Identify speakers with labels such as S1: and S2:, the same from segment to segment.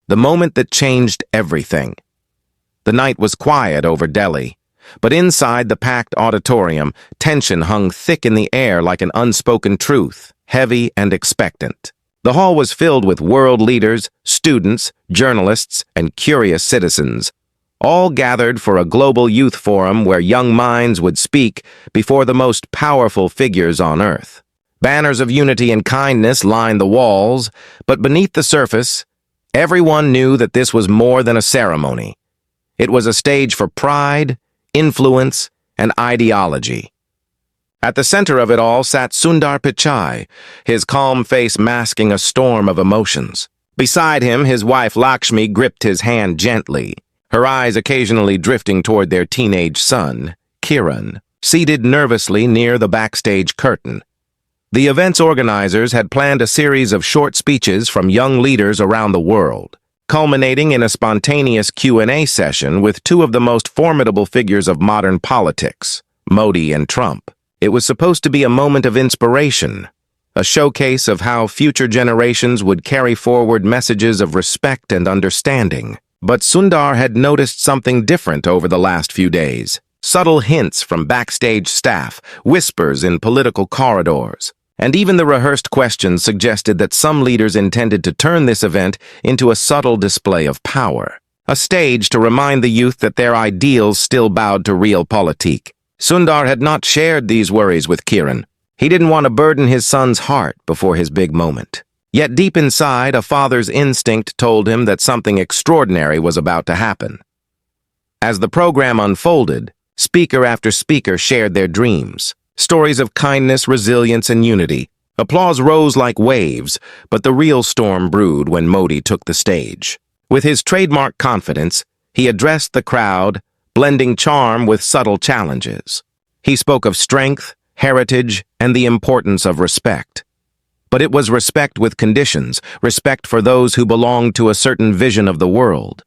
S1: the moment that changed everything. The night was quiet over Delhi, but inside the packed auditorium, tension hung thick in the air like an unspoken truth, heavy and expectant. The hall was filled with world leaders, students, journalists, and curious citizens, all gathered for a global youth forum where young minds would speak before the most powerful figures on earth. Banners of unity and kindness lined the walls, but beneath the surface, everyone knew that this was more than a ceremony. It was a stage for pride, influence, and ideology. At the center of it all sat SundarPichai, his calm face masking a storm of emotions. Beside him, his wife Lakshmi gripped his hand gently, her eyes occasionally drifting toward their teenage son, Kiran, seated nervously near the backstage curtain. The event's organizers had planned a series of short speeches from young leaders around the world, culminating in a spontaneous Q&A session with two of the most formidable figures of modern politics, Modi and Trump. It was supposed to be a moment of inspiration, a showcase of how future generations would carry forward messages of respect and understanding. But Sundar had noticed something different over the last few days. Subtle hints from backstage staff, whispers in political corridors, and even the rehearsed questions suggested that some leaders intended to turn this event into a subtle display of power, a stage to remind the youth that their ideals still bowed to realpolitik. Sundar had not shared these worries with Kiran. He didn't want to burden his son's heart before his big moment. Yet deep inside, a father's instinct told him that something extraordinary was about to happen. As the program unfolded, speaker after speaker shared their dreams, stories of kindness, resilience, and unity. Applause rose like waves, but the real storm brewed when Modi took the stage. With his trademark confidence, he addressed the crowd, blending charm with subtle challenges. He spoke of strength, heritage, and the importance of respect. But it was respect with conditions, respect for those who belonged to a certain vision of the world.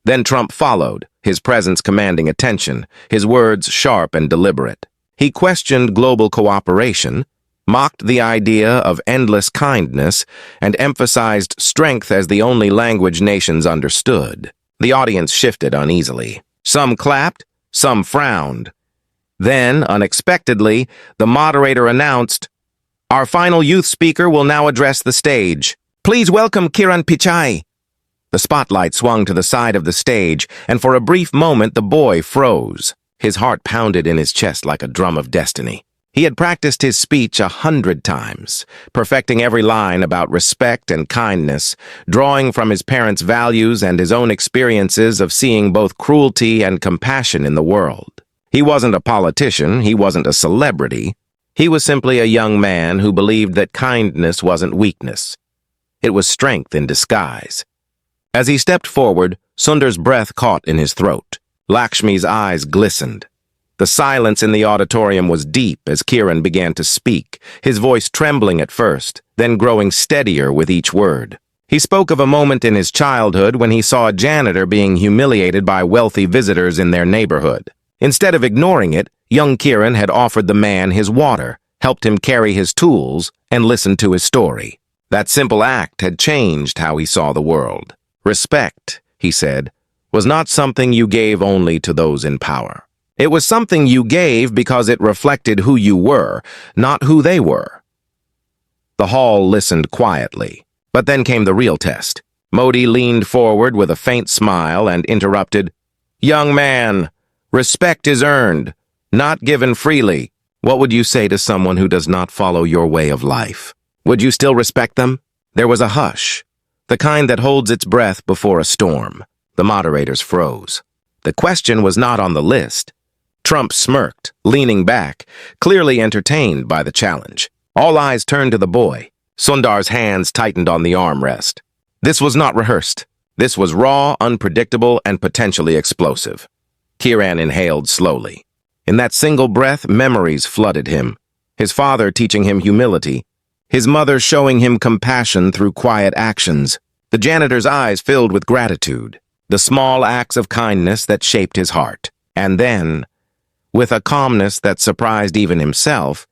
S1: Then Trump followed, his presence commanding attention, his words sharp and deliberate. He questioned global cooperation, mocked the idea of endless kindness, and emphasized strength as the only language nations understood. The audience shifted uneasily. Some clapped, some frowned. Then, unexpectedly, the moderator announced, "Our final youth speaker will now address the stage. Please welcome Kiran Pichai." The spotlight swung to the side of the stage, and for a brief moment the boy froze. His heart pounded in his chest like a drum of destiny. He had practiced his speech 100 times, perfecting every line about respect and kindness, drawing from his parents' values and his own experiences of seeing both cruelty and compassion in the world. He wasn't a politician, he wasn't a celebrity. He was simply a young man who believed that kindness wasn't weakness. It was strength in disguise. As he stepped forward, Sundar's breath caught in his throat. Lakshmi's eyes glistened. The silence in the auditorium was deep as Kiran began to speak, his voice trembling at first, then growing steadier with each word. He spoke of a moment in his childhood when he saw a janitor being humiliated by wealthy visitors in their neighborhood. Instead of ignoring it, young Kiran had offered the man his water, helped him carry his tools, and listened to his story. That simple act had changed how he saw the world. Respect, he said, was not something you gave only to those in power. It was something you gave because it reflected who you were, not who they were. The hall listened quietly, but then came the real test. Modi leaned forward with a faint smile and interrupted, "Young man, respect is earned, not given freely. What would you say to someone who does not follow your way of life? Would you still respect them?" There was a hush, the kind that holds its breath before a storm. The moderators froze. The question was not on the list. Trump smirked, leaning back, clearly entertained by the challenge. All eyes turned to the boy. Sundar's hands tightened on the armrest. This was not rehearsed. This was raw, unpredictable, and potentially explosive. Kiran inhaled slowly. In that single breath, memories flooded him. His father teaching him humility. His mother showing him compassion through quiet actions. The janitor's eyes filled with gratitude. The small acts of kindness that shaped his heart. And then, with a calmness that surprised even himself,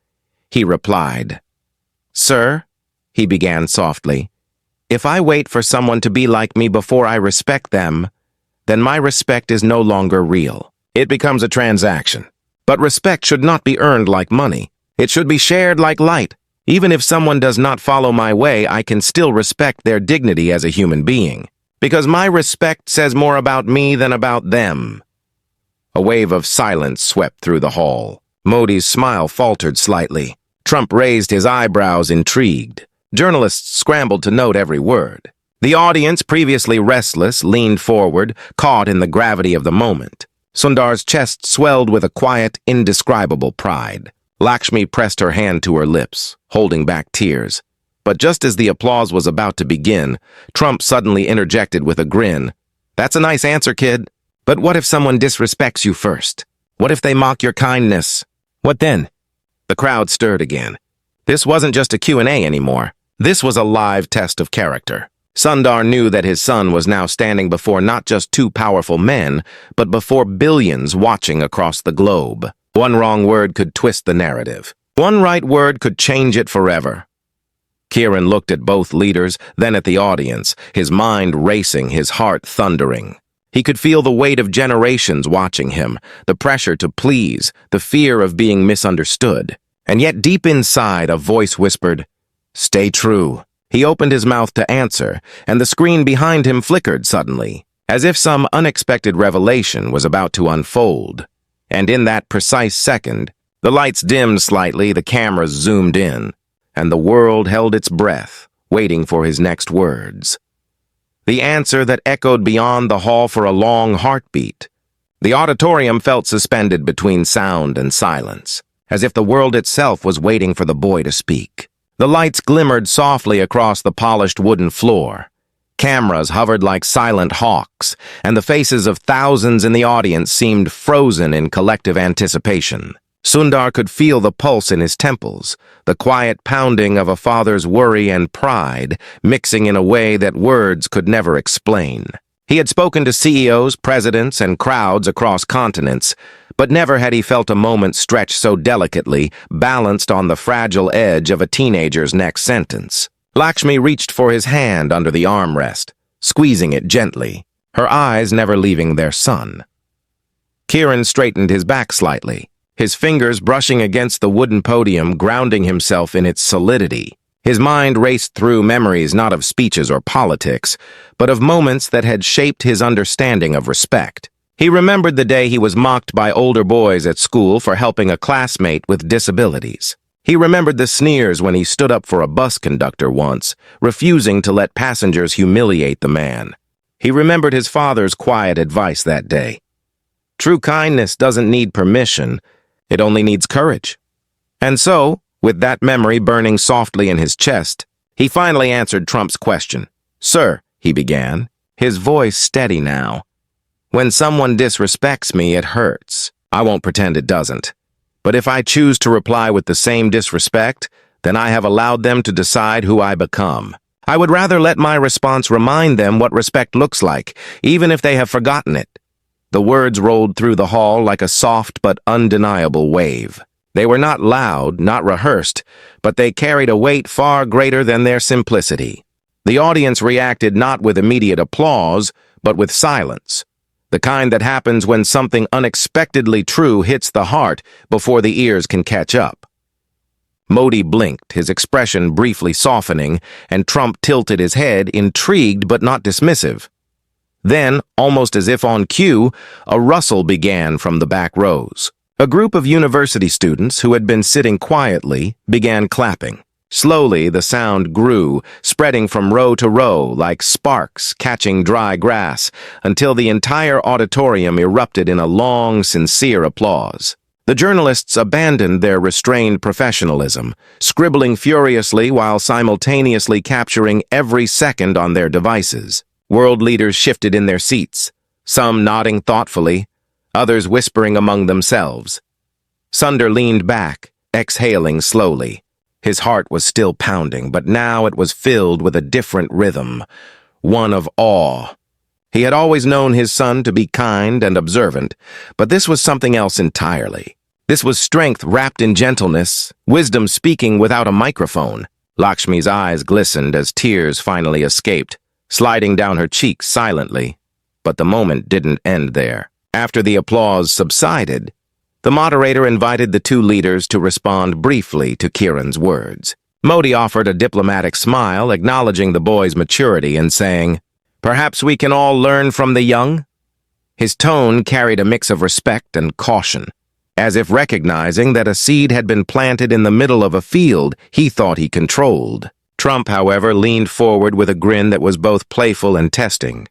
S1: he replied, "Sir," he began softly, If I wait for someone to be like me before I respect them, then my respect is no longer real. It becomes a transaction. But respect should not be earned like money. It should be shared like light. Even if someone does not follow my way, I can still respect their dignity as a human being. Because my respect says more about me than about them. A wave of silence swept through the hall. Modi's smile faltered slightly. Trump raised his eyebrows, intrigued. Journalists scrambled to note every word. The audience, previously restless, leaned forward, caught in the gravity of the moment. Sundar's chest swelled with a quiet, indescribable pride. Lakshmi pressed her hand to her lips, holding back tears. But just as the applause was about to begin, Trump suddenly interjected with a grin. "That's a nice answer, kid. But what if someone disrespects you first? What if they mock your kindness? What then?" The crowd stirred again. This wasn't just a Q&A anymore. This was a live test of character. Sundar knew that his son was now standing before not just two powerful men, but before billions watching across the globe. One wrong word could twist the narrative. One right word could change it forever. Kiran looked at both leaders, then at the audience, his mind racing, his heart thundering. He could feel the weight of generations watching him, the pressure to please, the fear of being misunderstood. And yet deep inside, a voice whispered, "Stay true." He opened his mouth to answer, and the screen behind him flickered suddenly, as if some unexpected revelation was about to unfold. And in that precise second, the lights dimmed slightly, the cameras zoomed in, and the world held its breath, waiting for his next words. The answer that echoed beyond the hall for a long heartbeat. The auditorium felt suspended between sound and silence, as if the world itself was waiting for the boy to speak. The lights glimmered softly across the polished wooden floor. Cameras hovered like silent hawks, and the faces of thousands in the audience seemed frozen in collective anticipation. Sundar could feel the pulse in his temples, the quiet pounding of a father's worry and pride, mixing in a way that words could never explain. He had spoken to CEOs, presidents, and crowds across continents, but never had he felt a moment stretched so delicately, balanced on the fragile edge of a teenager's next sentence. Lakshmi reached for his hand under the armrest, squeezing it gently, her eyes never leaving their son. Kiran straightened his back slightly, his fingers brushing against the wooden podium, grounding himself in its solidity. His mind raced through memories not of speeches or politics, but of moments that had shaped his understanding of respect. He remembered the day he was mocked by older boys at school for helping a classmate with disabilities. He remembered the sneers when he stood up for a bus conductor once, refusing to let passengers humiliate the man. He remembered his father's quiet advice that day. True kindness doesn't need permission, it only needs courage. And so, with that memory burning softly in his chest, he finally answered Trump's question. "Sir," he began, his voice steady now. "When someone disrespects me, it hurts. I won't pretend it doesn't. But if I choose to reply with the same disrespect, then I have allowed them to decide who I become. I would rather let my response remind them what respect looks like, even if they have forgotten it." The words rolled through the hall like a soft but undeniable wave. They were not loud, not rehearsed, but they carried a weight far greater than their simplicity. The audience reacted not with immediate applause, but with silence. The kind that happens when something unexpectedly true hits the heart before the ears can catch up. Modi blinked, his expression briefly softening, and Trump tilted his head, intrigued but not dismissive. Then, almost as if on cue, a rustle began from the back rows. A group of university students who had been sitting quietly began clapping. Slowly, the sound grew, spreading from row to row like sparks catching dry grass, until the entire auditorium erupted in a long, sincere applause. The journalists abandoned their restrained professionalism, scribbling furiously while simultaneously capturing every second on their devices. World leaders shifted in their seats, some nodding thoughtfully, others whispering among themselves. Sundar leaned back, exhaling slowly. His heart was still pounding, but now it was filled with a different rhythm, one of awe. He had always known his son to be kind and observant, but this was something else entirely. This was strength wrapped in gentleness, wisdom speaking without a microphone. Lakshmi's eyes glistened as tears finally escaped, sliding down her cheeks silently. But the moment didn't end there. After the applause subsided, the moderator invited the two leaders to respond briefly to Kiran's words. Modi offered a diplomatic smile, acknowledging the boy's maturity and saying, "Perhaps we can all learn from the young?" His tone carried a mix of respect and caution, as if recognizing that a seed had been planted in the middle of a field he thought he controlled. Trump, however, leaned forward with a grin that was both playful and testing.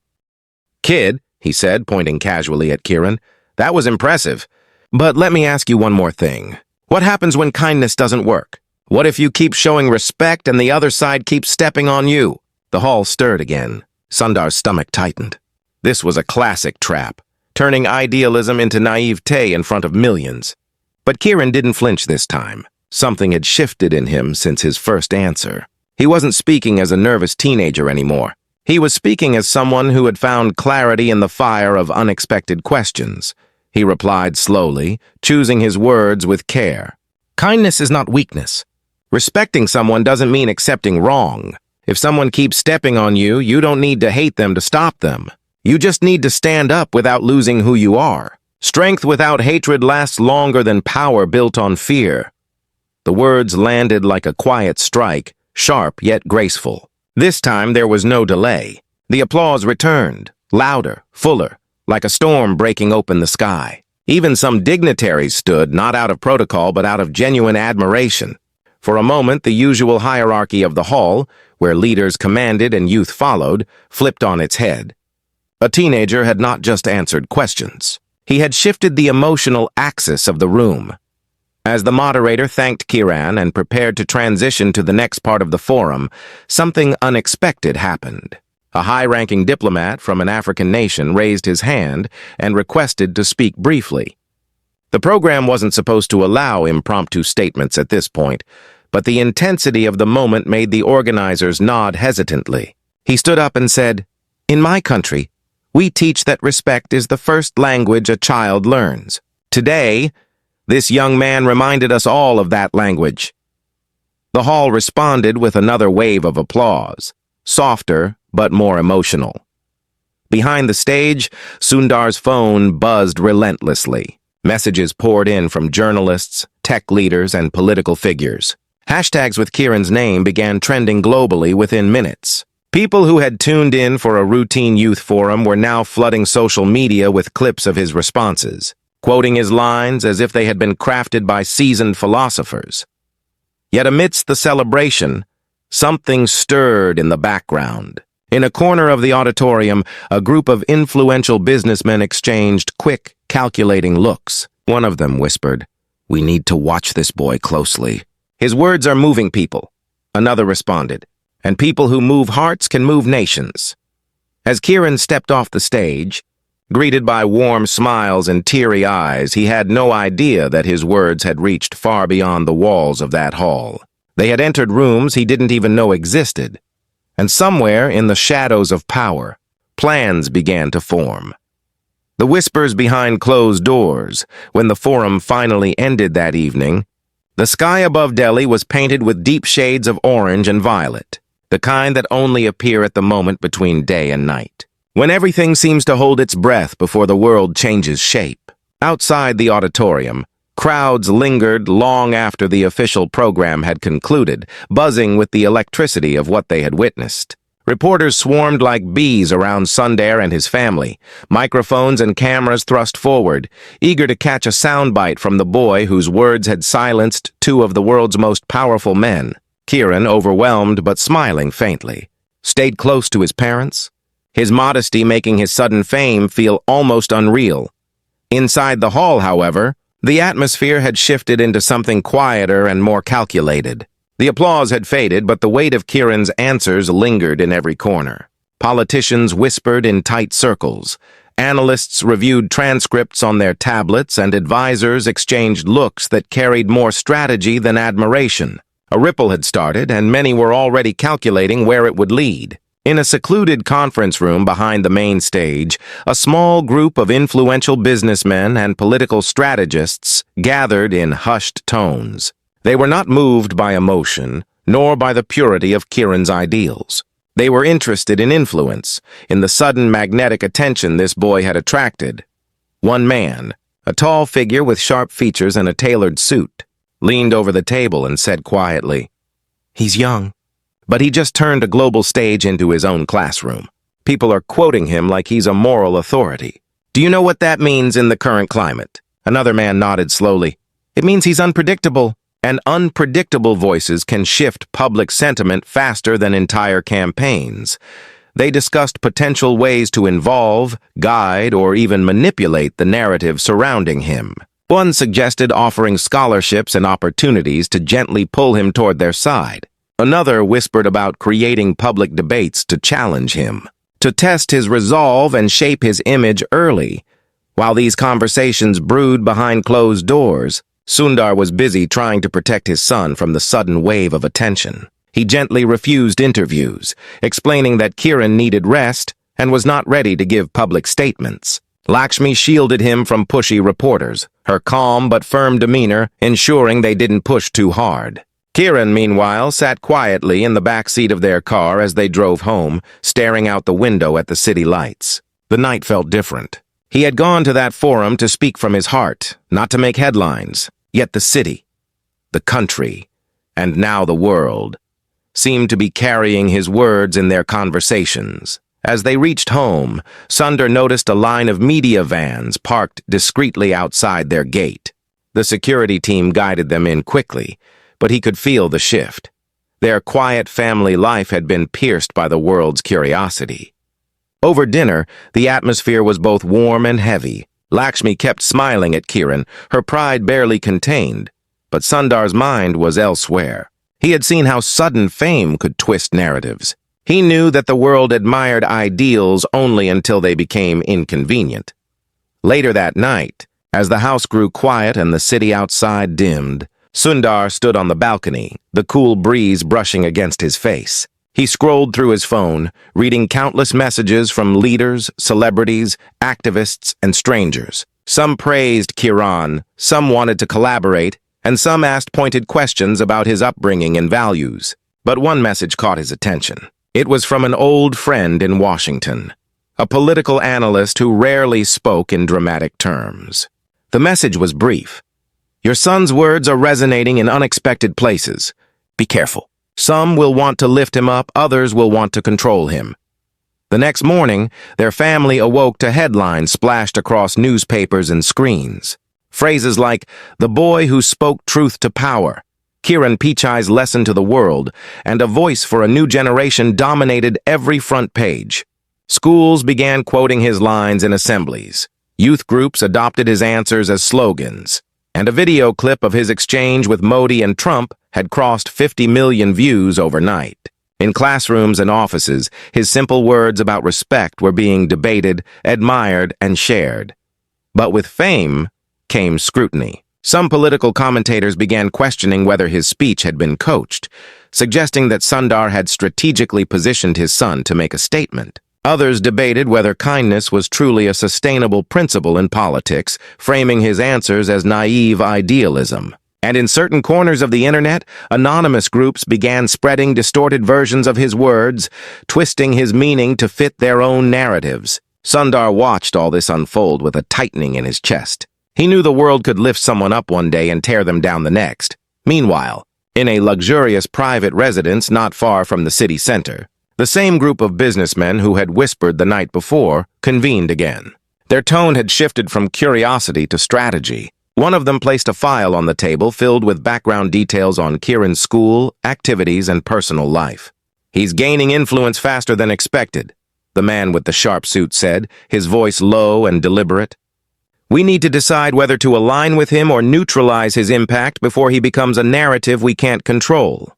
S1: "Kid," he said, pointing casually at Kiran, "that was impressive. But let me ask you one more thing. What happens when kindness doesn't work? What if you keep showing respect and the other side keeps stepping on you?" The hall stirred again. Sundar's stomach tightened. This was a classic trap, turning idealism into naivete in front of millions. But Kiran didn't flinch this time. Something had shifted in him since his first answer. He wasn't speaking as a nervous teenager anymore. He was speaking as someone who had found clarity in the fire of unexpected questions. He replied slowly, choosing his words with care. "Kindness is not weakness. Respecting someone doesn't mean accepting wrong. If someone keeps stepping on you, you don't need to hate them to stop them. You just need to stand up without losing who you are. Strength without hatred lasts longer than power built on fear." The words landed like a quiet strike, sharp yet graceful. This time there was no delay. The applause returned, louder, fuller, like a storm breaking open the sky. Even some dignitaries stood, not out of protocol but out of genuine admiration. For a moment, the usual hierarchy of the hall, where leaders commanded and youth followed, flipped on its head. A teenager had not just answered questions. He had shifted the emotional axis of the room. As the moderator thanked Kiran and prepared to transition to the next part of the forum, something unexpected happened. A high-ranking diplomat from an African nation raised his hand and requested to speak briefly. The program wasn't supposed to allow impromptu statements at this point, but the intensity of the moment made the organizers nod hesitantly. He stood up and said, "In my country, we teach that respect is the first language a child learns. Today, this young man reminded us all of that language." The hall responded with another wave of applause, softer but more emotional. Behind the stage, Sundar's phone buzzed relentlessly. Messages poured in from journalists, tech leaders, and political figures. Hashtags with Kiran's name began trending globally within minutes. People who had tuned in for a routine youth forum were now flooding social media with clips of his responses, quoting his lines as if they had been crafted by seasoned philosophers. Yet amidst the celebration, something stirred in the background. In a corner of the auditorium, a group of influential businessmen exchanged quick, calculating looks. One of them whispered, "We need to watch this boy closely. His words are moving people." Another responded, "And people who move hearts can move nations." As Kiran stepped off the stage, greeted by warm smiles and teary eyes, he had no idea that his words had reached far beyond the walls of that hall. They had entered rooms he didn't even know existed. And somewhere in the shadows of power, plans began to form. The whispers behind closed doors, when the forum finally ended that evening, the sky above Delhi was painted with deep shades of orange and violet, the kind that only appear at the moment between day and night, when everything seems to hold its breath before the world changes shape. Outside the auditorium, crowds lingered long after the official program had concluded, buzzing with the electricity of what they had witnessed. Reporters swarmed like bees around Sundar and his family, microphones and cameras thrust forward, eager to catch a soundbite from the boy whose words had silenced two of the world's most powerful men. Kiran, overwhelmed but smiling faintly, stayed close to his parents, his modesty making his sudden fame feel almost unreal. Inside the hall, however, the atmosphere had shifted into something quieter and more calculated. The applause had faded, but the weight of Kiran's answers lingered in every corner. Politicians whispered in tight circles. Analysts reviewed transcripts on their tablets, and advisors exchanged looks that carried more strategy than admiration. A ripple had started, and many were already calculating where it would lead. In a secluded conference room behind the main stage, a small group of influential businessmen and political strategists gathered in hushed tones. They were not moved by emotion, nor by the purity of Kiran's ideals. They were interested in influence, in the sudden magnetic attention this boy had attracted. One man, a tall figure with sharp features and a tailored suit, leaned over the table and said quietly, "He's young, but he just turned a global stage into his own classroom. People are quoting him like he's a moral authority. Do you know what that means in the current climate?" Another man nodded slowly. "It means he's unpredictable, and unpredictable voices can shift public sentiment faster than entire campaigns." They discussed potential ways to involve, guide, or even manipulate the narrative surrounding him. One suggested offering scholarships and opportunities to gently pull him toward their side. Another whispered about creating public debates to challenge him, to test his resolve and shape his image early. While these conversations brewed behind closed doors, Sundar was busy trying to protect his son from the sudden wave of attention. He gently refused interviews, explaining that Kiran needed rest and was not ready to give public statements. Lakshmi shielded him from pushy reporters, her calm but firm demeanor ensuring they didn't push too hard. Kiran, meanwhile, sat quietly in the back seat of their car as they drove home, staring out the window at the city lights. The night felt different. He had gone to that forum to speak from his heart, not to make headlines. Yet the city, the country, and now the world seemed to be carrying his words in their conversations. As they reached home, Sundar noticed a line of media vans parked discreetly outside their gate. The security team guided them in quickly, but he could feel the shift. Their quiet family life had been pierced by the world's curiosity. Over dinner, the atmosphere was both warm and heavy. Lakshmi kept smiling at Kiran, her pride barely contained, but Sundar's mind was elsewhere. He had seen how sudden fame could twist narratives. He knew that the world admired ideals only until they became inconvenient. Later that night, as the house grew quiet and the city outside dimmed, Sundar stood on the balcony, the cool breeze brushing against his face. He scrolled through his phone, reading countless messages from leaders, celebrities, activists, and strangers. Some praised Kiran, some wanted to collaborate, and some asked pointed questions about his upbringing and values. But one message caught his attention. It was from an old friend in Washington, a political analyst who rarely spoke in dramatic terms. The message was brief. "Your son's words are resonating in unexpected places. Be careful. Some will want to lift him up, others will want to control him." The next morning, their family awoke to headlines splashed across newspapers and screens. Phrases like, "The boy who spoke truth to power," "Kiran Pichai's lesson to the world," and "A voice for a new generation" dominated every front page. Schools began quoting his lines in assemblies. Youth groups adopted his answers as slogans. And a video clip of his exchange with Modi and Trump had crossed 50 million views overnight. In classrooms and offices, his simple words about respect were being debated, admired, and shared. But with fame came scrutiny. Some political commentators began questioning whether his speech had been coached, suggesting that Sundar had strategically positioned his son to make a statement. Others debated whether kindness was truly a sustainable principle in politics, framing his answers as naive idealism. And in certain corners of the internet, anonymous groups began spreading distorted versions of his words, twisting his meaning to fit their own narratives. Sundar watched all this unfold with a tightening in his chest. He knew the world could lift someone up one day and tear them down the next. Meanwhile, in a luxurious private residence not far from the city center, the same group of businessmen who had whispered the night before convened again. Their tone had shifted from curiosity to strategy. One of them placed a file on the table filled with background details on Kiran's school, activities, and personal life. "He's gaining influence faster than expected," the man with the sharp suit said, his voice low and deliberate. "We need to decide whether to align with him or neutralize his impact before he becomes a narrative we can't control."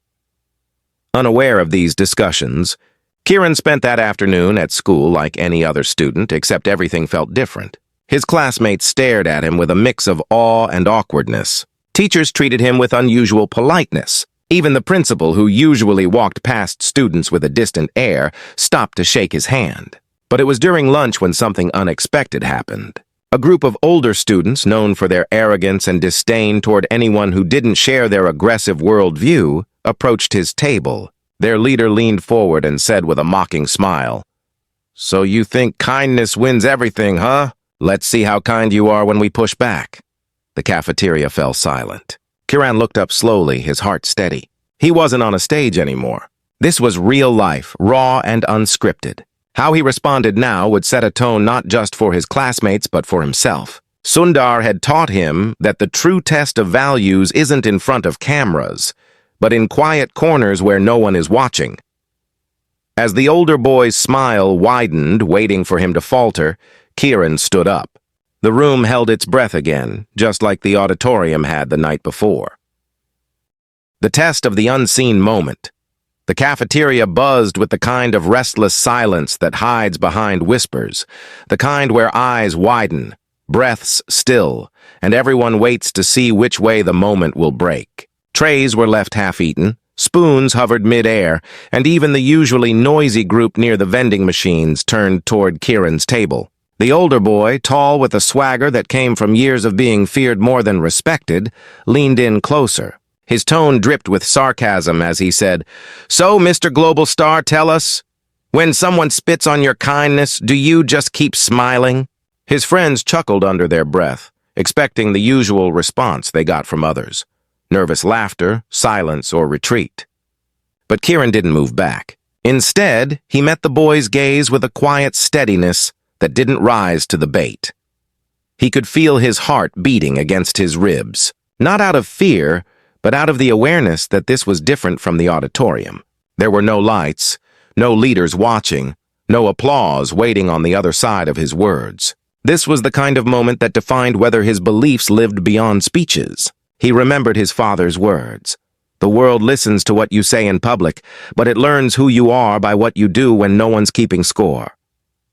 S1: Unaware of these discussions, Kiran spent that afternoon at school like any other student, except everything felt different. His classmates stared at him with a mix of awe and awkwardness. Teachers treated him with unusual politeness. Even the principal, who usually walked past students with a distant air, stopped to shake his hand. But it was during lunch when something unexpected happened. A group of older students, known for their arrogance and disdain toward anyone who didn't share their aggressive worldview, approached his table. Their leader leaned forward and said with a mocking smile, "So you think kindness wins everything, huh? Let's see how kind you are when we push back." The cafeteria fell silent. Kiran looked up slowly, his heart steady. He wasn't on a stage anymore. This was real life, raw and unscripted. How he responded now would set a tone not just for his classmates but for himself. Sundar had taught him that the true test of values isn't in front of cameras, but in quiet corners where no one is watching. As the older boy's smile widened, waiting for him to falter, Kiran stood up. The room held its breath again, just like the auditorium had the night before. The test of the unseen moment. The cafeteria buzzed with the kind of restless silence that hides behind whispers, the kind where eyes widen, breaths still, and everyone waits to see which way the moment will break. Trays were left half-eaten, spoons hovered mid-air, and even the usually noisy group near the vending machines turned toward Kiran's table. The older boy, tall with a swagger that came from years of being feared more than respected, leaned in closer. His tone dripped with sarcasm as he said, "So, Mr. Global Star, tell us, when someone spits on your kindness, do you just keep smiling?" His friends chuckled under their breath, expecting the usual response they got from others. Nervous laughter, silence, or retreat. But Kiran didn't move back. Instead, he met the boy's gaze with a quiet steadiness that didn't rise to the bait. He could feel his heart beating against his ribs, not out of fear, but out of the awareness that this was different from the auditorium. There were no lights, no leaders watching, no applause waiting on the other side of his words. This was the kind of moment that defined whether his beliefs lived beyond speeches. He remembered his father's words. The world listens to what you say in public, but it learns who you are by what you do when no one's keeping score.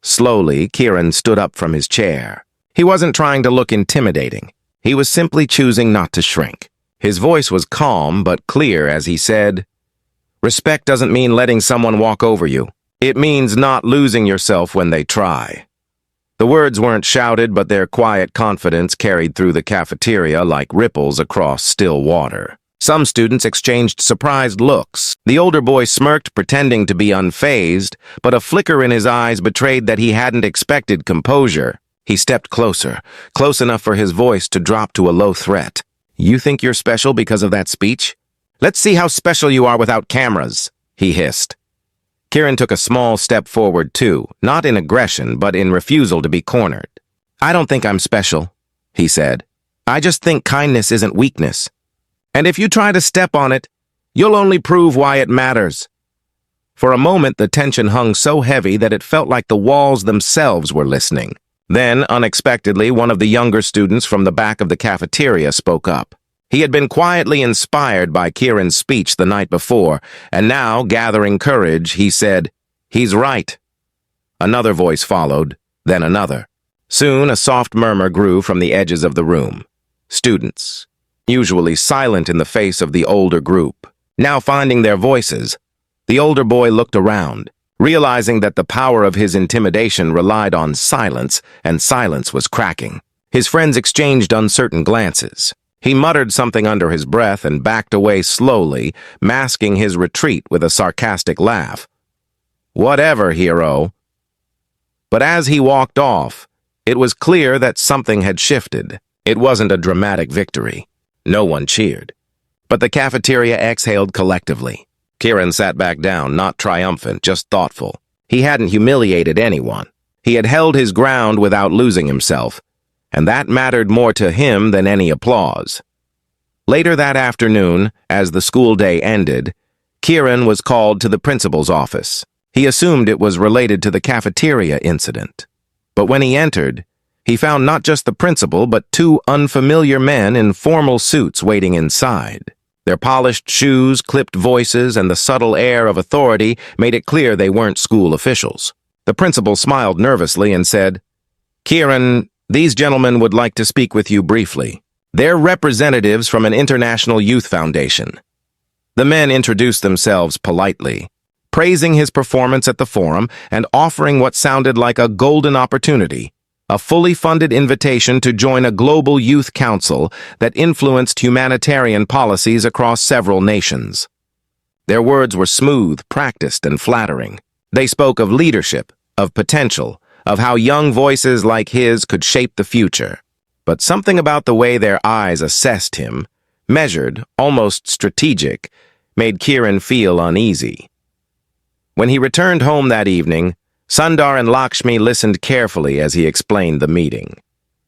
S1: Slowly, Kiran stood up from his chair. He wasn't trying to look intimidating. He was simply choosing not to shrink. His voice was calm but clear as he said, "Respect doesn't mean letting someone walk over you. It means not losing yourself when they try." The words weren't shouted, but their quiet confidence carried through the cafeteria like ripples across still water. Some students exchanged surprised looks. The older boy smirked, pretending to be unfazed, but a flicker in his eyes betrayed that he hadn't expected composure. He stepped closer, close enough for his voice to drop to a low threat. "You think you're special because of that speech? Let's see how special you are without cameras," he hissed. Kiran took a small step forward too, not in aggression, but in refusal to be cornered. "I don't think I'm special," he said. "I just think kindness isn't weakness. And if you try to step on it, you'll only prove why it matters." For a moment, the tension hung so heavy that it felt like the walls themselves were listening. Then, unexpectedly, one of the younger students from the back of the cafeteria spoke up. He had been quietly inspired by Kiran's speech the night before, and now, gathering courage, he said, "He's right." Another voice followed, then another. Soon, a soft murmur grew from the edges of the room. Students, usually silent in the face of the older group, now finding their voices. The older boy looked around, realizing that the power of his intimidation relied on silence, and silence was cracking. His friends exchanged uncertain glances. He muttered something under his breath and backed away slowly, masking his retreat with a sarcastic laugh. "Whatever, hero." But as he walked off, it was clear that something had shifted. It wasn't a dramatic victory. No one cheered. But the cafeteria exhaled collectively. Kiran sat back down, not triumphant, just thoughtful. He hadn't humiliated anyone. He had held his ground without losing himself, and that mattered more to him than any applause. Later that afternoon, as the school day ended, Kiran was called to the principal's office. He assumed it was related to the cafeteria incident. But when he entered, he found not just the principal, but two unfamiliar men in formal suits waiting inside. Their polished shoes, clipped voices, and the subtle air of authority made it clear they weren't school officials. The principal smiled nervously and said, "Kiran, these gentlemen would like to speak with you briefly. They're representatives from an international youth foundation." The men introduced themselves politely, praising his performance at the forum and offering what sounded like a golden opportunity, a fully funded invitation to join a global youth council that influenced humanitarian policies across several nations. Their words were smooth, practiced, and flattering. They spoke of leadership, of potential, of how young voices like his could shape the future. But something about the way their eyes assessed him, measured, almost strategic, made Kiran feel uneasy. When he returned home that evening, Sundar and Lakshmi listened carefully as he explained the meeting.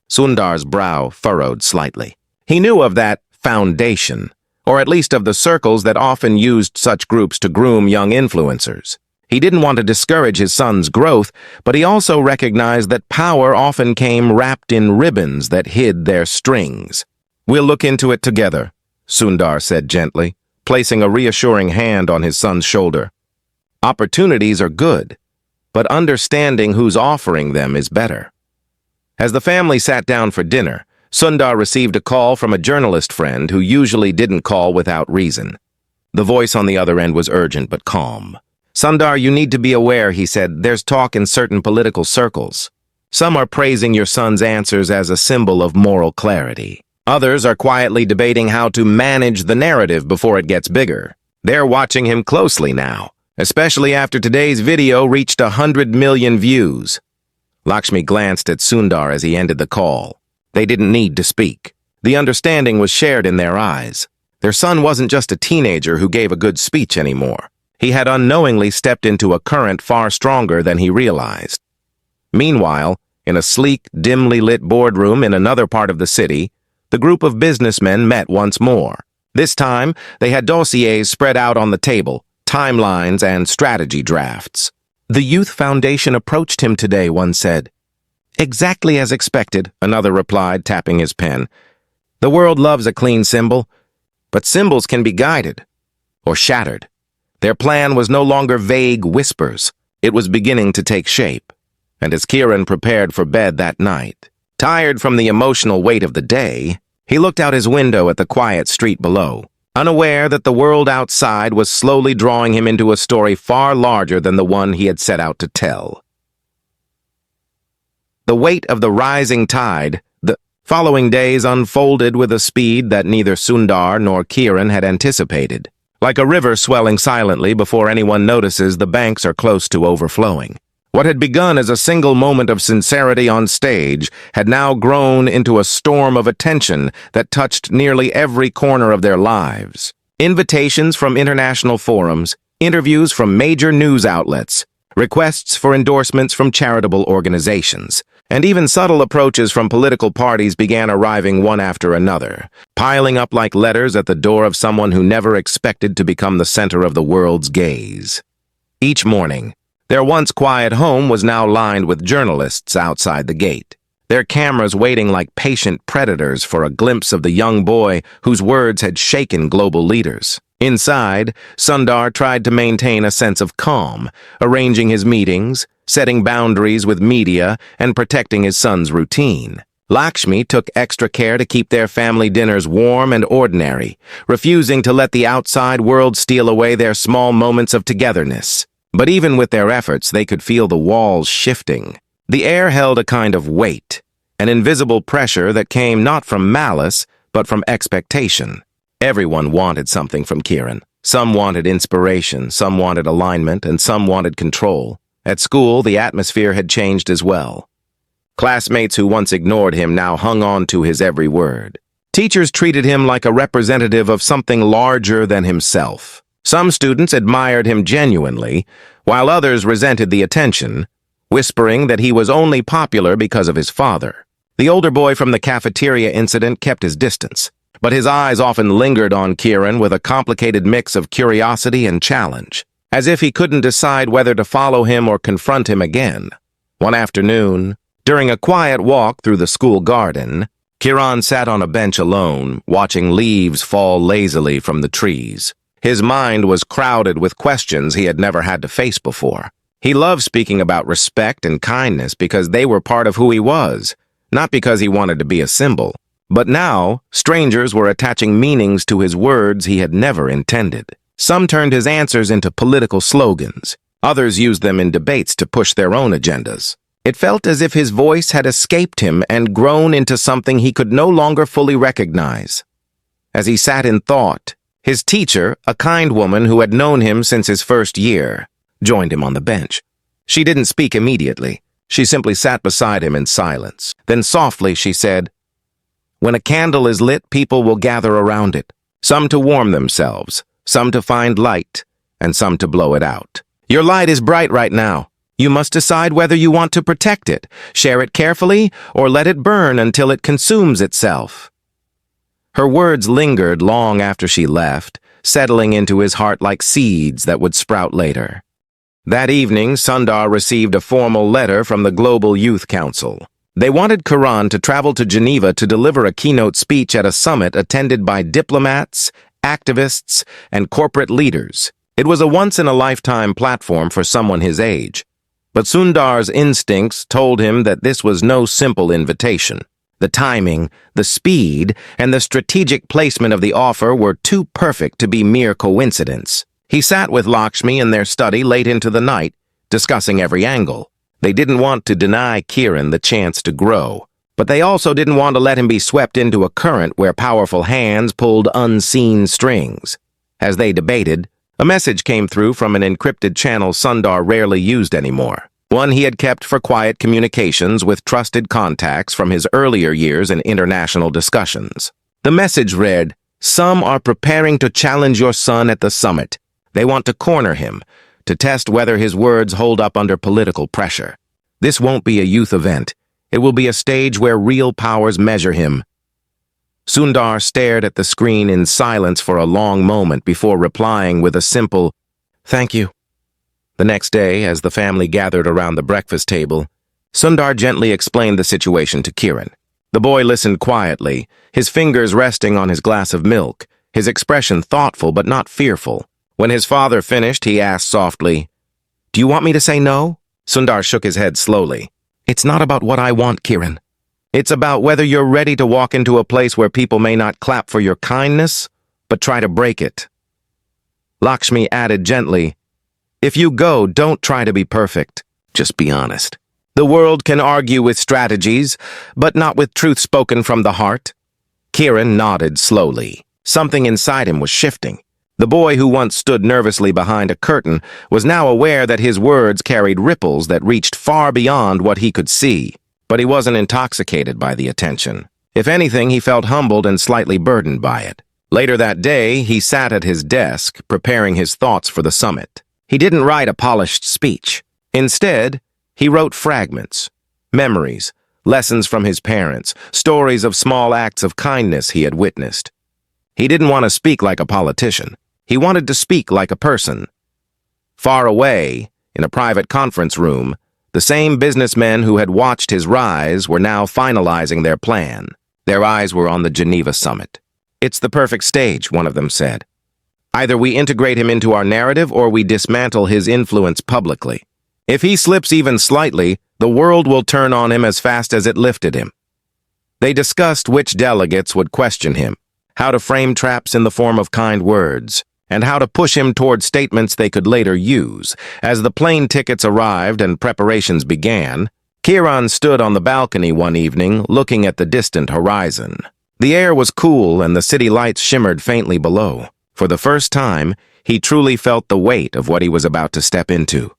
S1: Sundar's brow furrowed slightly. He knew of that foundation, or at least of the circles that often used such groups to groom young influencers. He didn't want to discourage his son's growth, but he also recognized that power often came wrapped in ribbons that hid their strings. "We'll look into it together," Sundar said gently, placing a reassuring hand on his son's shoulder. "Opportunities are good, but understanding who's offering them is better." As the family sat down for dinner, Sundar received a call from a journalist friend who usually didn't call without reason. The voice on the other end was urgent but calm. "Sundar, you need to be aware," he said. "There's talk in certain political circles. Some are praising your son's answers as a symbol of moral clarity. Others are quietly debating how to manage the narrative before it gets bigger. They're watching him closely now, especially after today's video reached 100 million views." Lakshmi glanced at Sundar as he ended the call. They didn't need to speak. The understanding was shared in their eyes. Their son wasn't just a teenager who gave a good speech anymore. He had unknowingly stepped into a current far stronger than he realized. Meanwhile, in a sleek, dimly lit boardroom in another part of the city, the group of businessmen met once more. This time, they had dossiers spread out on the table, timelines and strategy drafts. "The Youth Foundation approached him today," one said. "Exactly as expected," another replied, tapping his pen. "The world loves a clean symbol, but symbols can be guided or shattered." Their plan was no longer vague whispers. It was beginning to take shape. And as Kiran prepared for bed that night, tired from the emotional weight of the day, he looked out his window at the quiet street below, unaware that the world outside was slowly drawing him into a story far larger than the one he had set out to tell. The weight of the rising tide, the following days unfolded with a speed that neither Sundar nor Kiran had anticipated. Like a river swelling silently before anyone notices, the banks are close to overflowing. What had begun as a single moment of sincerity on stage had now grown into a storm of attention that touched nearly every corner of their lives. Invitations from international forums, interviews from major news outlets, requests for endorsements from charitable organizations, and even subtle approaches from political parties began arriving one after another, piling up like letters at the door of someone who never expected to become the center of the world's gaze. Each morning, their once quiet home was now lined with journalists outside the gate, their cameras waiting like patient predators for a glimpse of the young boy whose words had shaken global leaders. Inside, Sundar tried to maintain a sense of calm, arranging his meetings, setting boundaries with media, and protecting his son's routine. Lakshmi took extra care to keep their family dinners warm and ordinary, refusing to let the outside world steal away their small moments of togetherness. But even with their efforts, they could feel the walls shifting. The air held a kind of weight, an invisible pressure that came not from malice, but from expectation. Everyone wanted something from Kiran. Some wanted inspiration, some wanted alignment, and some wanted control. At school, the atmosphere had changed as well. Classmates who once ignored him now hung on to his every word. Teachers treated him like a representative of something larger than himself. Some students admired him genuinely, while others resented the attention, whispering that he was only popular because of his father. The older boy from the cafeteria incident kept his distance, but his eyes often lingered on Kiran with a complicated mix of curiosity and challenge, as if he couldn't decide whether to follow him or confront him again. One afternoon, during a quiet walk through the school garden, Kiran sat on a bench alone, watching leaves fall lazily from the trees. His mind was crowded with questions he had never had to face before. He loved speaking about respect and kindness because they were part of who he was, not because he wanted to be a symbol. But now, strangers were attaching meanings to his words he had never intended. Some turned his answers into political slogans. Others used them in debates to push their own agendas. It felt as if his voice had escaped him and grown into something he could no longer fully recognize. As he sat in thought, His teacher, a kind woman who had known him since his first year, joined him on the bench. She didn't speak immediately. She simply sat beside him in silence. Then softly she said, "When a candle is lit, people will gather around it, some to warm themselves, some to find light, and some to blow it out. Your light is bright right now. You must decide whether you want to protect it, share it carefully, or let it burn until it consumes itself." Her words lingered long after she left, settling into his heart like seeds that would sprout later. That evening, Sundar received a formal letter from the Global Youth Council. They wanted Kiran to travel to Geneva to deliver a keynote speech at a summit attended by diplomats, activists, and corporate leaders. It was a once-in-a-lifetime platform for someone his age. But Sundar's instincts told him that this was no simple invitation. The timing, the speed, and the strategic placement of the offer were too perfect to be mere coincidence. He sat with Lakshmi in their study late into the night, discussing every angle. They didn't want to deny Kiran the chance to grow, but they also didn't want to let him be swept into a current where powerful hands pulled unseen strings. As they debated, a message came through from an encrypted channel Sundar rarely used anymore, one he had kept for quiet communications with trusted contacts from his earlier years in international discussions. The message read, "Some are preparing to challenge your son at the summit. They want to corner him, to test whether his words hold up under political pressure. This won't be a youth event. It will be a stage where real powers measure him." Sundar stared at the screen in silence for a long moment before replying with a simple, "Thank you." The next day, as the family gathered around the breakfast table, Sundar gently explained the situation to Kiran. The boy listened quietly, his fingers resting on his glass of milk, his expression thoughtful but not fearful. When his father finished, he asked softly, "Do you want me to say no?" Sundar shook his head slowly. "It's not about what I want, Kiran. It's about whether you're ready to walk into a place where people may not clap for your kindness, but try to break it." Lakshmi added gently, "If you go, don't try to be perfect. Just be honest. The world can argue with strategies, but not with truth spoken from the heart." Kiran nodded slowly. Something inside him was shifting. The boy who once stood nervously behind a curtain was now aware that his words carried ripples that reached far beyond what he could see. But he wasn't intoxicated by the attention. If anything, he felt humbled and slightly burdened by it. Later that day, he sat at his desk, preparing his thoughts for the summit. He didn't write a polished speech. Instead, he wrote fragments, memories, lessons from his parents, stories of small acts of kindness he had witnessed. He didn't want to speak like a politician. He wanted to speak like a person. Far away, in a private conference room, the same businessmen who had watched his rise were now finalizing their plan. Their eyes were on the Geneva summit. "It's the perfect stage," one of them said. "Either we integrate him into our narrative or we dismantle his influence publicly. If he slips even slightly, the world will turn on him as fast as it lifted him." They discussed which delegates would question him, how to frame traps in the form of kind words, and how to push him toward statements they could later use. As the plane tickets arrived and preparations began, Kiran stood on the balcony one evening, looking at the distant horizon. The air was cool and the city lights shimmered faintly below. For the first time, he truly felt the weight of what he was about to step into.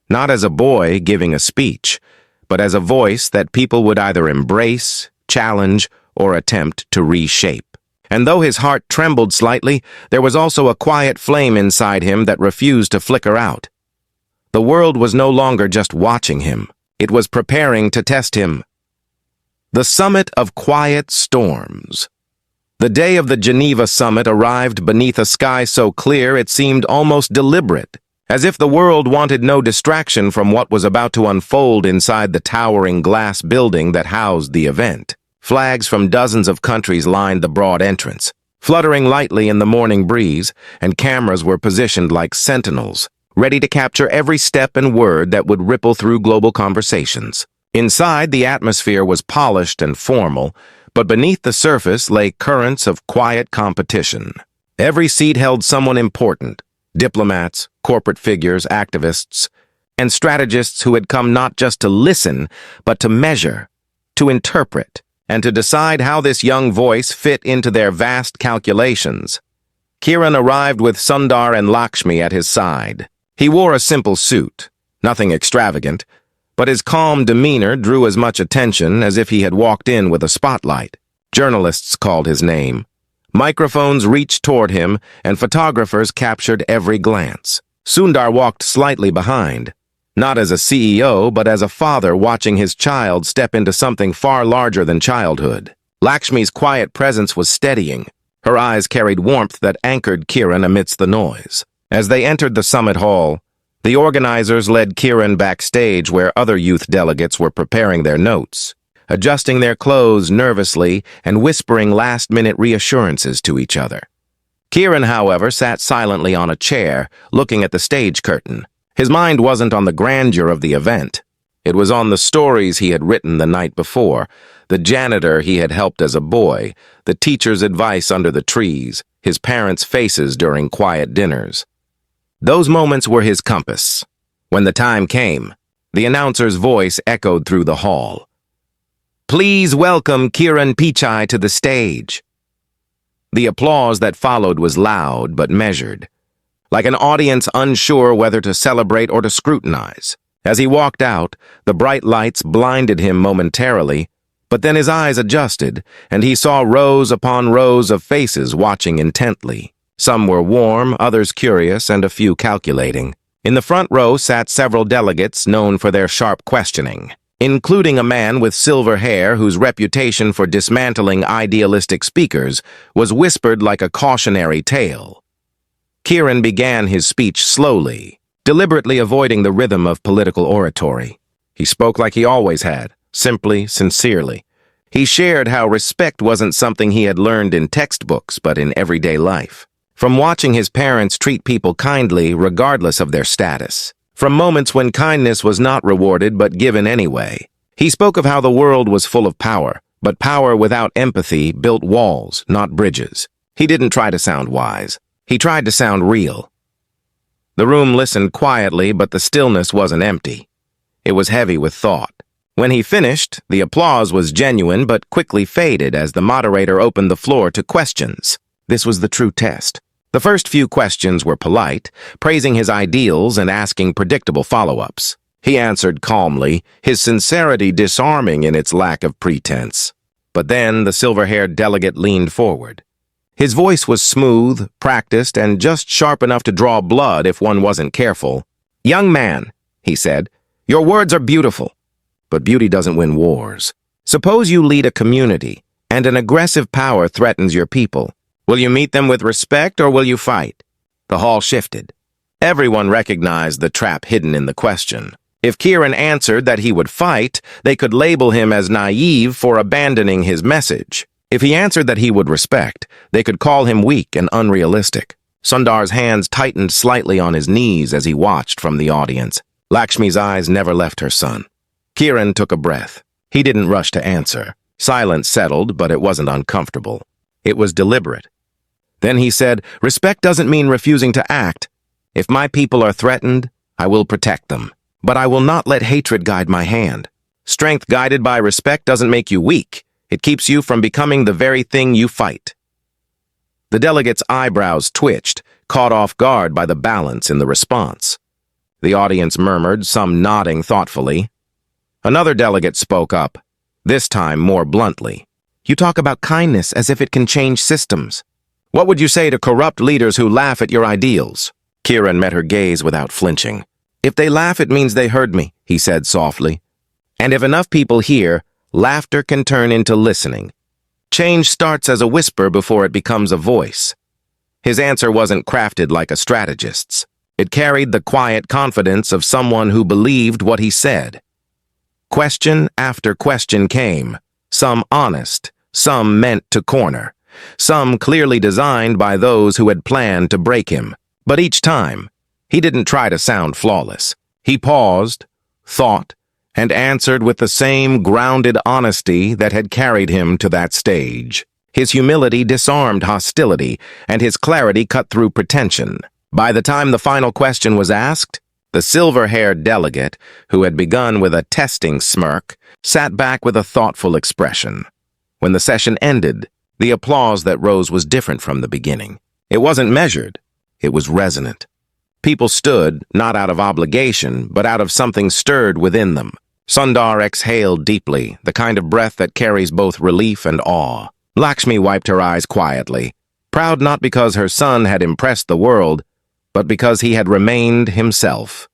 S1: Not as a boy giving a speech, but as a voice that people would either embrace, challenge, or attempt to reshape. And though his heart trembled slightly, there was also a quiet flame inside him that refused to flicker out. The world was no longer just watching him. It was preparing to test him. The summit of quiet storms. The day of the Geneva summit arrived beneath a sky so clear it seemed almost deliberate, as if the world wanted no distraction from what was about to unfold inside the towering glass building that housed the event. Flags from dozens of countries lined the broad entrance, fluttering lightly in the morning breeze, and cameras were positioned like sentinels, ready to capture every step and word that would ripple through global conversations. Inside, the atmosphere was polished and formal, but beneath the surface lay currents of quiet competition. Every seat held someone important: diplomats, corporate figures, activists, and strategists who had come not just to listen, but to measure, to interpret, and to decide how this young voice fit into their vast calculations. Kiran arrived with Sundar and Lakshmi at his side. He wore a simple suit, nothing extravagant, but his calm demeanor drew as much attention as if he had walked in with a spotlight. Journalists called his name. Microphones reached toward him, and photographers captured every glance. Sundar walked slightly behind, not as a CEO, but as a father watching his child step into something far larger than childhood. Lakshmi's quiet presence was steadying. Her eyes carried warmth that anchored Kiran amidst the noise. As they entered the summit hall, the organizers led Kiran backstage where other youth delegates were preparing their notes, adjusting their clothes nervously and whispering last-minute reassurances to each other. Kiran, however, sat silently on a chair, looking at the stage curtain. His mind wasn't on the grandeur of the event. It was on the stories he had written the night before, the janitor he had helped as a boy, the teacher's advice under the trees, his parents' faces during quiet dinners. Those moments were his compass. When the time came, the announcer's voice echoed through the hall. "Please welcome Kiran Pichai to the stage." The applause that followed was loud but measured, like an audience unsure whether to celebrate or to scrutinize. As he walked out, the bright lights blinded him momentarily, but then his eyes adjusted, and he saw rows upon rows of faces watching intently. Some were warm, others curious, and a few calculating. In the front row sat several delegates known for their sharp questioning, including a man with silver hair whose reputation for dismantling idealistic speakers was whispered like a cautionary tale. Kiran began his speech slowly, deliberately avoiding the rhythm of political oratory. He spoke like he always had, simply, sincerely. He shared how respect wasn't something he had learned in textbooks, but in everyday life. From watching his parents treat people kindly regardless of their status. From moments when kindness was not rewarded but given anyway. He spoke of how the world was full of power, but power without empathy built walls, not bridges. He didn't try to sound wise. He tried to sound real. The room listened quietly, but the stillness wasn't empty. It was heavy with thought. When he finished, the applause was genuine but quickly faded as the moderator opened the floor to questions. This was the true test. The first few questions were polite, praising his ideals and asking predictable follow-ups. He answered calmly, his sincerity disarming in its lack of pretense. But then the silver-haired delegate leaned forward. His voice was smooth, practiced, and just sharp enough to draw blood if one wasn't careful. "Young man," he said, "your words are beautiful, but beauty doesn't win wars. Suppose you lead a community, and an aggressive power threatens your people. Will you meet them with respect or will you fight?" The hall shifted. Everyone recognized the trap hidden in the question. If Kiran answered that he would fight, they could label him as naive for abandoning his message. If he answered that he would respect, they could call him weak and unrealistic. Sundar's hands tightened slightly on his knees as he watched from the audience. Lakshmi's eyes never left her son. Kiran took a breath. He didn't rush to answer. Silence settled, but it wasn't uncomfortable. It was deliberate. Then he said, "Respect doesn't mean refusing to act. If my people are threatened, I will protect them. But I will not let hatred guide my hand. Strength guided by respect doesn't make you weak. It keeps you from becoming the very thing you fight." The delegate's eyebrows twitched, caught off guard by the balance in the response. The audience murmured, some nodding thoughtfully. Another delegate spoke up, this time more bluntly. "You talk about kindness as if it can change systems. What would you say to corrupt leaders who laugh at your ideals?" Kiran met her gaze without flinching. "If they laugh, it means they heard me," he said softly. "And if enough people hear, laughter can turn into listening. Change starts as a whisper before it becomes a voice." His answer wasn't crafted like a strategist's. It carried the quiet confidence of someone who believed what he said. Question after question came, some honest, some meant to corner, some clearly designed by those who had planned to break him. But each time, he didn't try to sound flawless. He paused, thought, and answered with the same grounded honesty that had carried him to that stage. His humility disarmed hostility, and his clarity cut through pretension. By the time the final question was asked, the silver-haired delegate, who had begun with a testing smirk, sat back with a thoughtful expression. When the session ended, the applause that rose was different from the beginning. It wasn't measured. It was resonant. People stood, not out of obligation, but out of something stirred within them. Sundar exhaled deeply, the kind of breath that carries both relief and awe. Lakshmi wiped her eyes quietly, proud not because her son had impressed the world, but because he had remained himself.